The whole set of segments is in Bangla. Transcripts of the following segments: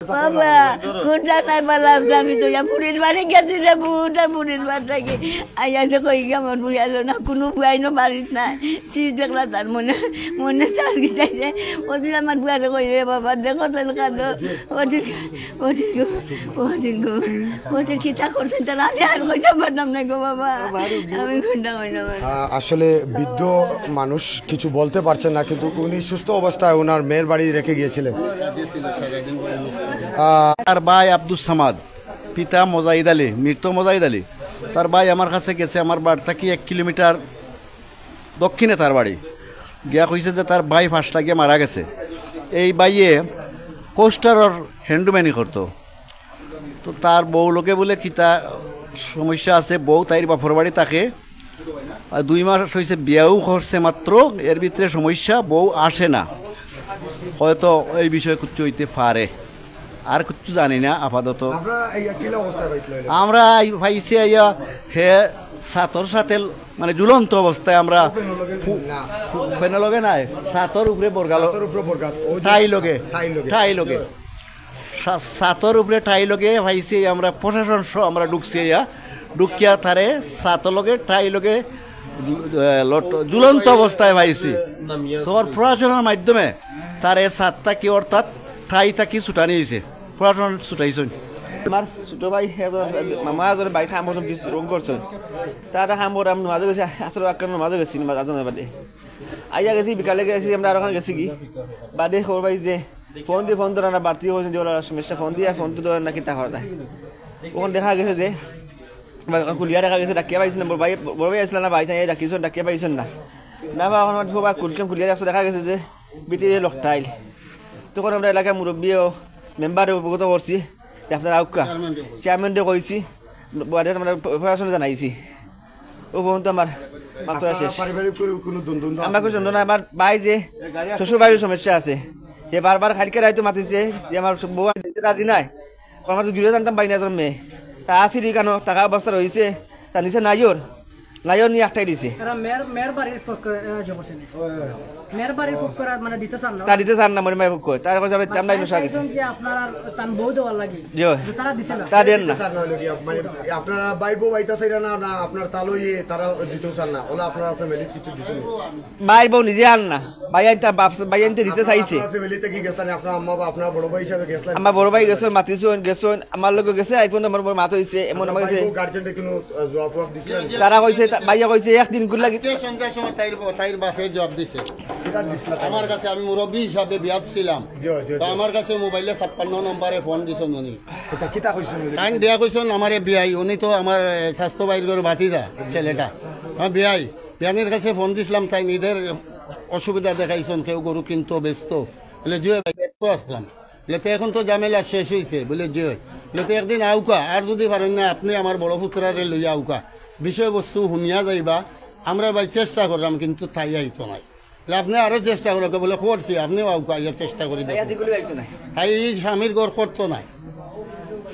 বাবা কোনটা নাই বললাম আমি তো বুড়ির বাড়ি গেছি রে বুড়ির বাড়ি আইয়া তো কই আমার বুড়ি আলো না কোনো বুয়াইনো বাড়িত নাই তুই দেখলা তার মনে চাল গিটাইছে ওদিন আমার বুয়ারে কই রে বাবা দেখো তাহলে কাঁদো ওদিন খিচা করছেন তাহলে আমি আর কইতে পারতাম না গো বাবা আমি কোনটা কইনা আসলে বৃদ্ধ মানুষ কিছু বলতে পারছেন না, কিন্তু উনি সুস্থ অবস্থায় ওনার মেয়ের বাড়ি রেখে গিয়েছিলেন। তার ভাই আব্দুস সামাদ, পিতা মোজাহিদ আলী, মৃত মোজাহিদ আলী। তার ভাই আমার কাছে গেছে, আমার বাড়ি থেকে 1 কিলোমিটার দক্ষিণে তার বাড়ি গিয়া কইছে যে তার ভাই ফাঁস লাগিয়ে মারা গেছে। এই বাইয়ে কোস্টারর হ্যান্ডম্যানি করতো, তো তার বউ লোকে বলে কিতা সমস্যা আছে, বউ তাইর বাপর বাড়ি তাকে 2 মাস হয়েছে, বিয়াও করছে মাত্র, এর ভিতরে সমস্যা বউ আসে না, হয়তো এই বিষয়ে কিচ্ছু হইতে পারে, আর কিচ্ছু জানি না আপাতত। আমরা পাইছি হে ছাতর সাথে মানে ঝুলন্ত অবস্থায়, আমরা ফেনে লগে নাই ছাতর উপরে ঠাই লগে ছাতর উপরে ঠাই লগে পাইছি আমরা, প্রশাসন সহ আমরা ঢুকছি, ঢুকিয়া তারে ছাতর লগে ঠাই লগে ঝুলন্ত অবস্থায় পাইছি। তোর প্রশাসনের মাধ্যমে তার এই ছাদটা কি অর্থাৎ ঠাইটা কি ছুটা নিয়েছে, প্রশাসন ছুটাইছেন। আমার ছোট ভাই মামা এজনে বাইক হাম রং করছেন, তারা হাম আমি মাঝে গেছি, আসলে মাঝে গেছি বাদে আইয়া গেছি, বিকালে গেছি আমরা আর ওখানে গেছি কি বাদে খবর পাই যে ফোন ধরে না বাড়তি হয়েছেন যে সমস্যা, ফোন দিয়ে ফোন তো ধরে না কিতা করা ওখানে দেখা গেছে যে কুলিয়া দেখা গেছে, ডাকিয়া পাইছেন না, বড় ভাই আসলে না ভাই তাই ডাকিয়েছেন, ডাকিয়া পাইছেন না বা আমার সবাই কুলিয়া যাচ্ছে, দেখা গেছে যে বিটি লোকটাইল। তখন আমরা এলাকার মুরব্বী ও মেম্বারে উপকৃত করছি, আপনার আউকা চেয়ারম্যানকে কইছি, আমরা প্রশাসনে জানাইছি, ও পর্যন্ত আমার মাত্র শেষ। আমার কিছু না, আমার ভাই যে শ্বশুর বাড়ির সমস্যা আছে, যে বারবার খালিকে রাইতো মাতিছে যে আমার বউ রাজি নাই, আমার তো দূরে জানতাম পাই না তোর মেয়ে, তা আছি কেন টাকা অবস্থা রয়েছে, তা নিচে নাইওর নিয়ে একটাই দিছে, দিতে চান না মনে পক্ষ, তার কাছে তা দেন না। আপনারা বাইর বউ আইতা চাইরা না আপনার তালই তারা দিতে চান না, ওলা আপনারা আপনার মেলি কিছু দিতে না, বাইর বউ নিজে আন না, ভাই আনতে দিতে চাইছে। ফ্যামিলিতে কি গেছেন আপনার আম্মা বা আপনার বড় ভাই হিসাবে গেছেন? আমার বড় ভাই গেছেন, মাতিছেন গেছেন, আমার লোক গেছে, আইফোন আমার বড় মাত হইছে, এমন আমার কাছে গার্জেনটা কোনো জবাব দিছিলেন? তারা কইছে, ভাইয়া কইছে একদিন গুলা সন্ধ্যার সময় তাইর বাপে জবাব দিছে আমার কাছে, আমি মুরব্বী হিসাবে বিয়াত ছিলাম, আমার কাছে মোবাইলে 56 নম্বরে ফোন দিছেন উনি। আচ্ছা কিতা কইছেন? টাইম দেয়া কইছেন আমার বিয়াই, উনি তো আমার স্বাস্থ্য বাইরের ভাতিজা ছেলেটা, হ্যাঁ বিয়ানের কাছে ফোন দিছিলাম, তাই নিজের অসুবিধা দেখাইছেন, কেউ গরু কিনতো ব্যস্ত, বলে যে ব্যস্ত আসলাম, বলে তো এখন তো ঝামেলা শেষ হয়েছে, বলে যে বলে তো একদিন আউকা, আর যদি পারেন না আপনি আমার বড় পুত্রারে লইয়া আউকা, বিষয়বস্তু শুনিয়া যাইবা, আমরা ভাই চেষ্টা করলাম কিন্তু তাই আইতো নাই, আপনি আরো চেষ্টা করো, বলে করছি আপনিও আউকা চেষ্টা করি, তাই এই স্বামীর গড় করতো নাই,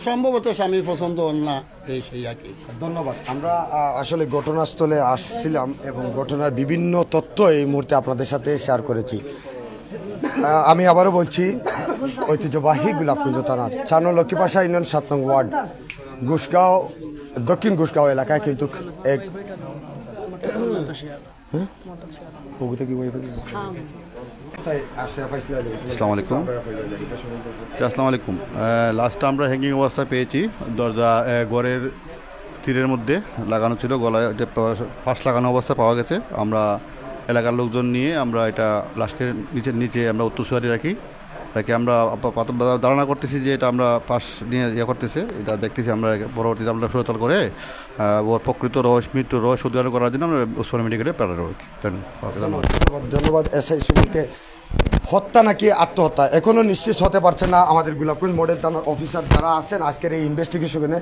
সম্ভবত স্বামীর পছন্দ না এই সেই আর কি। ধন্যবাদ। আমরা আসলে ঘটনাস্থলে আসছিলাম এবং ঘটনার বিভিন্ন তথ্য এই মুহূর্তে আপনাদের সাথে শেয়ার করেছি। আমি আবারও বলছি, ঐতিহ্যবাহী গোলাপগঞ্জ থানার 4 নং লক্ষ্মীপাশা ইউনিয়ন 7 নং ওয়ার্ড ঘোষগাঁও, দক্ষিণ ঘোষগাঁও এলাকায় কিন্তু এক আসসালামু আলাইকুম। লাস্ট আমরা হ্যাঙ্গিং অবস্থায় পেয়েছি, দরজা ঘরের তীরের মধ্যে লাগানো ছিল, গলায় ফাঁস লাগানো অবস্থা পাওয়া গেছে। আমরা এলাকার লোকজন নিয়ে আমরা এটা লাস্টের নিচে আমরা উত্তরসূরি রাখি, আমরা ধারণা করতেছি যে এটা আমরা পাশ নিয়ে করতেছে, এটা দেখতেছি আমরা পরবর্তীতে আমরা সুরতল করে ওর প্রকৃত মৃত্যু রহস্য উদ্ধার করার জন্য আমরা ওসমানী মেডিকেলে পাঠাবো। ধন্যবাদ। এসআই সুমনকে। হত্যা নাকি আত্মহত্যা এখনও নিশ্চিত হতে পারছে না আমাদের গোলাপগঞ্জ মডেল থানার অফিসার যারা আছেন আজকের এই ইনভেস্টিগেশনে,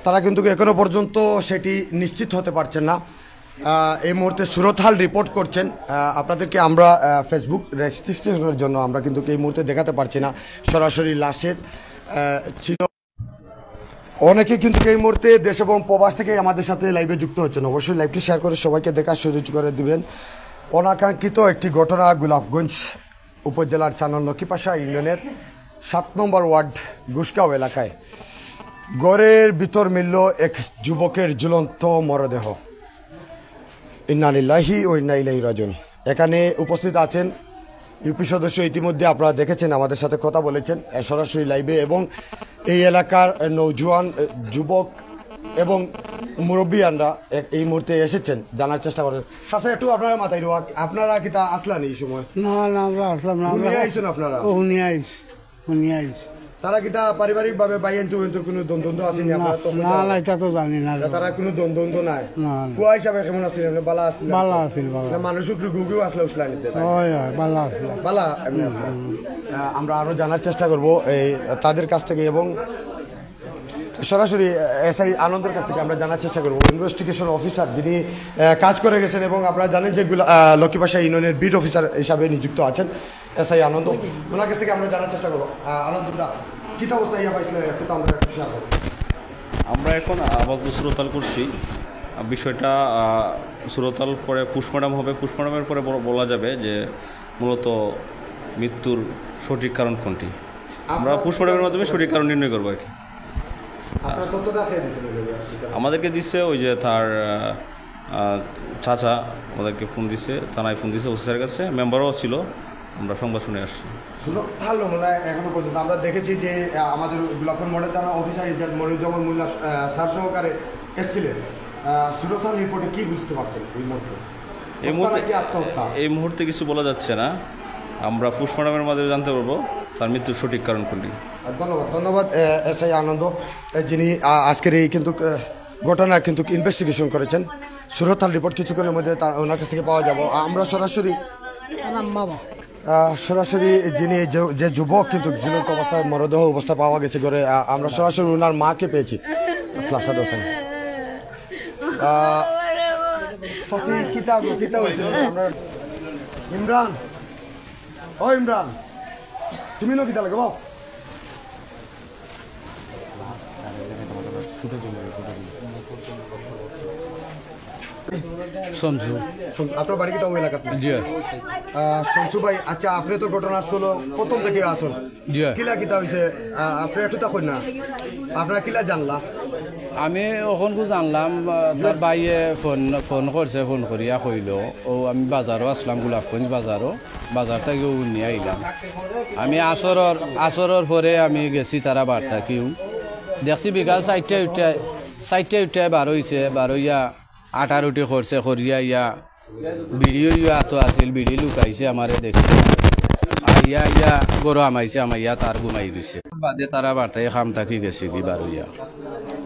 তারা কিন্তু এখনও পর্যন্ত সেটি নিশ্চিত হতে পারছেন না। এই মুহূর্তে সুরতহাল রিপোর্ট করছেন, আপনাদেরকে আমরা ফেসবুক রেজিস্ট্রেশনের জন্য আমরা কিন্তু এই মুহূর্তে দেখাতে পারছি না, সরাসরি লাশের ছিল। অনেকে কিন্তু এই মুহূর্তে দেশ এবং প্রবাস থেকে আমাদের সাথে লাইভে যুক্ত হচ্ছেন, অবশ্যই লাইভটি শেয়ার করে সবাইকে দেখা সুযোগ করে দিবেন। অনাকাঙ্ক্ষিত একটি ঘটনা গোলাপগঞ্জ উপজেলার 4 নং লক্ষ্মীপাশা ইউনিয়নের 7 নম্বর ওয়ার্ড গুসগাঁও এলাকায় গড়ের ভিতর মিলল এক যুবকের ঝুলন্ত মরদেহ। ইন্না লিল্লাহি ও ইন্না ইলাইহি রাজিউন। এখানে উপস্থিত আছেন ইউপি সদস্য, ইতিমধ্যে আপনারা দেখেছেন, আমাদের সাথে কথা বলেছেন সরাসরি লাইভে, এবং এই এলাকার নৌজওয়ান যুবক এবং মুরব্বিয়ানরা এই মুহূর্তে এসেছেন, জানার চেষ্টা করেন। সাথে একটু আপনারা মাথায় রোয়া, আপনারা কি তা আসলেন এই সময়? না না আমরা আসলাম না, শুনিয়ে আইছেন আপনারা? শুনি আইস তারা কি তা পারিবারিক ভাবে বাইন তো কোনো দ্বন্দ্ব আসেনি? আপনারা তো না না এটা তো জানি না। তারা কোনো দ্বন্দ্ব নাই? না কুয়া হিসাবে কেমন আছিলেন? বালা আছিলেন? বালা আছিল, বালা। মানুষ গুগিও আসলে উসলা নিতে হয় বালা আছিল, বালা এমনি আসলেন। আমরা আরো জানার চেষ্টা করব এই তাদের কাছ থেকে, এবং সরাসরি এসআই আনন্দের কাছ থেকে আমরা জানার চেষ্টা করবো, ইনভেস্টিগেশন অফিসার যিনি কাজ করে গেছেন, এবং আপনারা জানেন যে লক্ষ্মীপাশা ইউনিয়নের বিট অফিসার হিসাবে নিযুক্ত আছেন এসআই আনন্দ। ওনার কাছ থেকে আমরা জানার চেষ্টা করবো। আনন্দদা, কী অবস্থা ইয়া পাইছিলেন একটু তো আমরা শেয়ার করবো। আমরা এখন আপাতত সুরতাল করছি। বিষয়টা সুরতাল পরে পোস্টমর্টম হবে, পোস্টমর্টমের পরে বলা যাবে যে মূলত মৃত্যুর সঠিক কারণ কোনটি। আমরা পোস্টমর্টমের মাধ্যমে সঠিক কারণ নির্ণয় করবো আর কি। আমাদেরকে দিচ্ছে ওই যে তার চাচা আমাদেরকে ফোন দিচ্ছে, থানায় ফোন দিচ্ছে অফিসারের কাছে, মেম্বারও ছিল, আমরা সংবাদ শুনে আসছি। ভালো মনে হয় এখনো পর্যন্ত আমরা দেখেছি যে আমাদের গোলাপপুর মডেল থানা অফিসার ইনচার্জ মনিরুজ্জামান মোল্লা স্যার সহকারে এসেছিলেন। সুরতাল রিপোর্টে কি বুঝতে পারতেন এই মুহূর্তে? এই মুহূর্তে কিছু বলা যাচ্ছে না, আমরা পোস্টমর্টমের মাধ্যমে জানতে পারবো তার মৃত্যুর সঠিক কারণ কোনটি। ধন্যবাদ এসআই আনন্দ, যিনি আজকের এই কিন্তু ঘটনা কিন্তু ইনভেস্টিগেশন করেছেন। সুরতাল রিপোর্ট কিছুক্ষণের মধ্যে ওনার কাছ থেকে পাওয়া যাব। আমরা সরাসরি যিনি যে যুবক কিন্তু ঝুলন্ত অবস্থায় মরদেহ অবস্থা পাওয়া গেছে করে, আমরা সরাসরি ওনার মাকে পেয়েছি। ফ্লাশাদ হোসেন ইমরান, ও ইমরান তুমি নো কিতা লাগে বাবা? সঞ্জু, আপনার বাড়ি কিটা ওই এলাকাতে? সঞ্জু ভাই, আচ্ছা আপনি তো ঘটনাস্থল প্রথম থেকে আসুন, কিলা কিতা হয়েছে আপনি একটু তখন না আপনারা কিলা জানলা? আমি ওখানকু জানলাম তার বাইয়ে ফোন করছে, ফোন করিয়া কইল ও আমি বাজারও আসলাম, গোলাপগঞ্জ বাজার থেকে নিয়ে আইলাম। আমি আসরের পরে আমি গেছি তারা বার্তা কিউ দেখছি বিকাল 4টা উঠে বার হয়েছে, বারইয়া আটা রুটি করছে, করিয়া ইয়া বিড়িও ইয়া তো আছিল, বিড়ি লুকাইছে আমারে দেখছে, ইয়া গরু আমাইছে, আমার ইয়া তার ঘুমাই দিছে। বাদে তারা বার্তায় খাম থাকি গেছি কি বারইয়া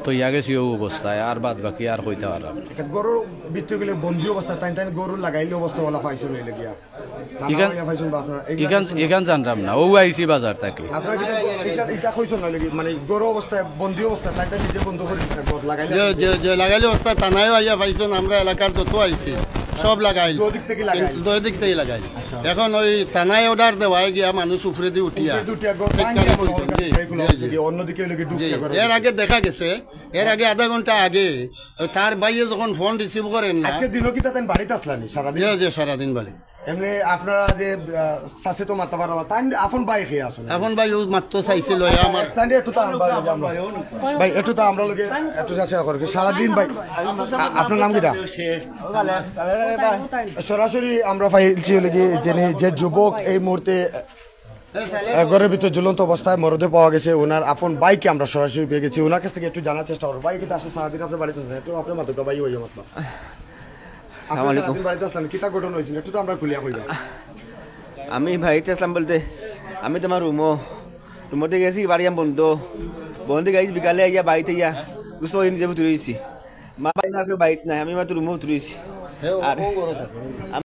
তো ইয়া গেছি ও অবস্থায়, আর বাদ বাকি আর হইতে পারলাম। গরুর ভিতরে গেলে বন্দি অবস্থা তাই গরু লাগাইলে অবস্থা বলা পাইছো নইলে গিয়া এখান জানলাম না, ও আইসি বাজার থেকে। মানে গরু অবস্থায় বন্দি অবস্থা তাই নিজে বন্ধ করে লাগাইলে অবস্থা থানায় আইয়া পাইছেন, আমরা এলাকার যত আইছি সব লাগাই, দুই দিক থেকে লাগাই। এখন ওই থানায় অর্ডার দেওয়ায় গিয়া মানুষ উপরে দিয়ে উঠিয়া এর আগে দেখা গেছে, এর আগে আধা ঘন্টা আগে তার বাইরে যখন ফোন রিসিভ করেন না, বাড়িতে আসলানি সারাদিন বাড়ি। এমনি আপনারা যে চাষে তো মারতে পারো তাই আপন ভাই খেয়ে আসুন, এখন ভাই মাত্র চাইছিল আমার ভাই একটু তো আমরা লোকে একটু চেষ্টা করি সারাদিন। ভাই আপনার নাম কিটা? সরাসরি আমরা পাইছি যে যুবক এই মুহূর্তে ঘরের ভিতরে ঝুলন্ত অবস্থায় মরদেহ পাওয়া গেছে, ওনার আপন বাইকে আমরা সরাসরি পেয়ে গেছি। ওনার কাছ থেকে একটু জানার চেষ্টা করবো, বাইকে তো আসে সারাদিন আপনার বাড়িতে আসেন, একটু আপনার মাত্র ভাই ওই মাত্র আমি বাড়িতে আসলাম বলতে আমি তোমার রুমতে গেছি, বাড়ি বন্ধ গেছি, বিকালে গিয়া বাড়িতে গিয়া বুঝতে নিজে তুলেছি, মা বাড়িতে নাই, আমি মাত্র রুমও তুলেছি। আর